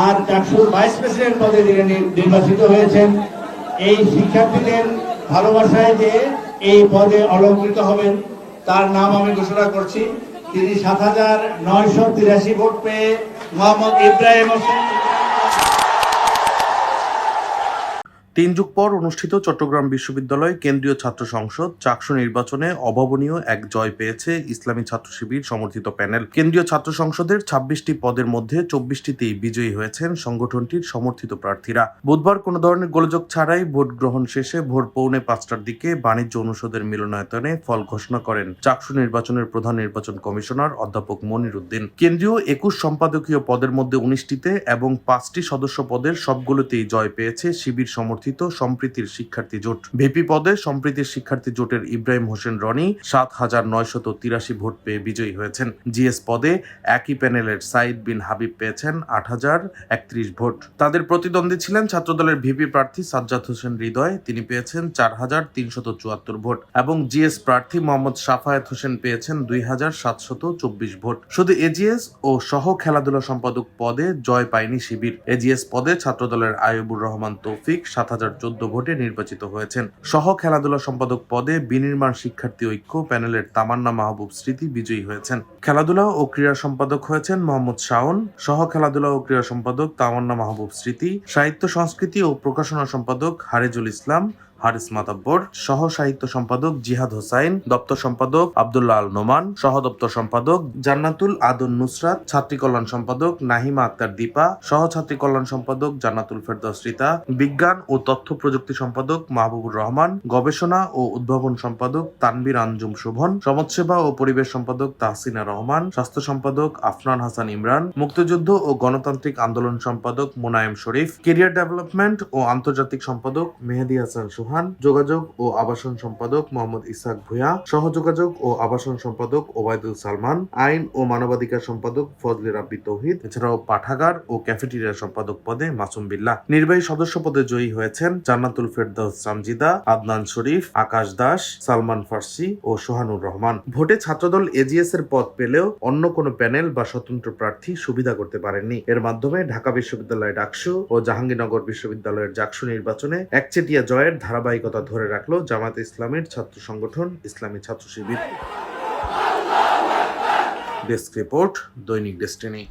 আর চাকসুর vice president পদে যিনি নির্বাচিত হয়েছেন, এই শিক্ষার্থীদের ভালোবাসায় যে এই পদে অলঙ্কৃত হবেন তার নাম আমি ঘোষণা করছি। তিনি ৭,৯৮৩ ভোট পেয়ে মোহাম্মদ ইব্রাহিম হোসেন। ৩ যুগ পর অনুষ্ঠিত চট্টগ্রাম বিশ্ববিদ্যালয় কেন্দ্রীয় ছাত্র সংসদ চাকসু নির্বাচনে অভাবনীয় এক জয় পেয়েছে ইসলামী ছাত্র শিবির সমর্থিত প্যানেল। কেন্দ্রীয় ছাত্র সংসদের ২৬টি পদের মধ্যে ২৪টিতেই বিজয়ী হয়েছেন সংগঠনটির সমর্থিত প্রার্থীরা। বুধবার কোনো ধরনের গোলযোগ ছাড়াই ভোট গ্রহণ শেষে ভোর পৌনে ৫টার দিকে বাণিজ্য অনুষদের মিলনায়তনে ফল ঘোষণা করেন চাকসু নির্বাচনের প্রধান নির্বাচন কমিশনার অধ্যাপক মনির উদ্দিন। কেন্দ্রীয় ২১ সম্পাদকীয় পদের মধ্যে ১৯টিতে এবং ৫টি সদস্য পদের সবগুলোতেই জয় পেয়েছে শিবির সমর্থিত সম্প্রীতির শিক্ষার্থী জোট। ভিপি পদে সম্প্রীতির শিক্ষার্থী জোটের ইব্রাহিম হোসেন রনি ৭,৯৮৩ ভোট পেয়ে বিজয়ী হয়েছেন। জিএস পদে একই প্যানেলের সাইদ বিন হাবিব পেয়েছেন ৮,০৩১ ভোট। তাদের প্রতিদ্বন্দ্বী ছিলেন ছাত্রদলের ভিপি প্রার্থী সাজ্জাদ হোসেন হৃদয়, তিনি পেয়েছেন ৪,৩৭৪ ভোট এবং জিএস প্রার্থী মোহাম্মদ সাফায়েত হোসেন পেয়েছেন ২,৭২৪ ভোট। শুধু এজিএস ও সহ খেলাধুলা সম্পাদক পদে জয় পায়নি শিবির। এজিএস পদে ছাত্রদলের আইয়ুবুর রহমান তৌফিক ৭,০১৪ ভোটে নির্বাচিত হয়েছেন। সহ খেলাধুলা সম্পাদক পদে বিনির্মাণ শিক্ষার্থী ঐক্য প্যানেলের তামান্না মাহবুব স্মৃতি বিজয়ী হয়েছেন। খেলাধুলা ও ক্রীড়া সম্পাদক হয়েছেন মোহাম্মদ শাওন, সহ খেলাধুলা ও ক্রীড়া সম্পাদক তামান্না মাহবুব স্মৃতি, সাহিত্য সংস্কৃতি ও প্রকাশনা সম্পাদক হারেজুল ইসলাম হারিস মাতাব্বর, সহ সাহিত্য সম্পাদক জিহাদ হোসাইন, দপ্তর সম্পাদক আব্দুল্লাহ আল নোমান, সহ দপ্তর সম্পাদক জান্নাতুল আদন নুসরাত, ছাত্রী কল্যাণ সম্পাদক নাহিমা আক্তার দীপা, সহ ছাত্রী কল্যাণ সম্পাদক জান্নাতুল ফেরদৌস রীতা, বিজ্ঞান ও তথ্য প্রযুক্তি সম্পাদক মাহবুবুর রহমান, গবেষণা ও উদ্ভাবন সম্পাদক তানবীর আঞ্জুম শোভন, সমাজসেবা ও পরিবেশ সম্পাদক তাহসিনা রহমান, স্বাস্থ্য সম্পাদক আফনান হাসান ইমরান, মুক্তিযুদ্ধ ও গণতান্ত্রিক আন্দোলন সম্পাদক মোনায়েম শরীফ, কেরিয়ার ডেভেলপমেন্ট ও আন্তর্জাতিক সম্পাদক মেহেদী হাসান সুহান, যোগাযোগ ও আবাসন সম্পাদক মোহাম্মদ ইসহাক ভূঁইয়া, সহযোগাযোগ ও আবাসন সম্পাদক ওবায়দুল সালমান, আইন ও মানবাধিকার সম্পাদক ফজলে রাব্বি তৌহিদ, এছাড়াও পাঠাগার ও ক্যাফেটেরিয়া সম্পাদক পদে মাসুম বিল্লাহ। নির্বাহী সদস্য পদে জয়ী হয়েছেন জান্নাতুল ফেরদৌস সামজিদা, আদনান শরীফ, আকাশ দাস, সালমান ফার্সি ও সোহানুর রহমান। ভোটে ছাত্রদল এজিএস এর পদ পেলেও অন্য কোনো প্যানেল বা স্বতন্ত্র প্রার্থী সুবিধা করতে পারেননি। এর মাধ্যমে ঢাকা বিশ্ববিদ্যালয় ডাকসু ও জাহাঙ্গীরনগর বিশ্ববিদ্যালয়ের জাকসু নির্বাচনে একচেটিয়া জয়ের ধারাবাহিকতা ধরে রাখলো জামায়াতে ইসলামীর ছাত্র সংগঠন ইসলামী ছাত্র শিবির। ডেস্ক রিপোর্ট, দৈনিক ডেস্টিনি।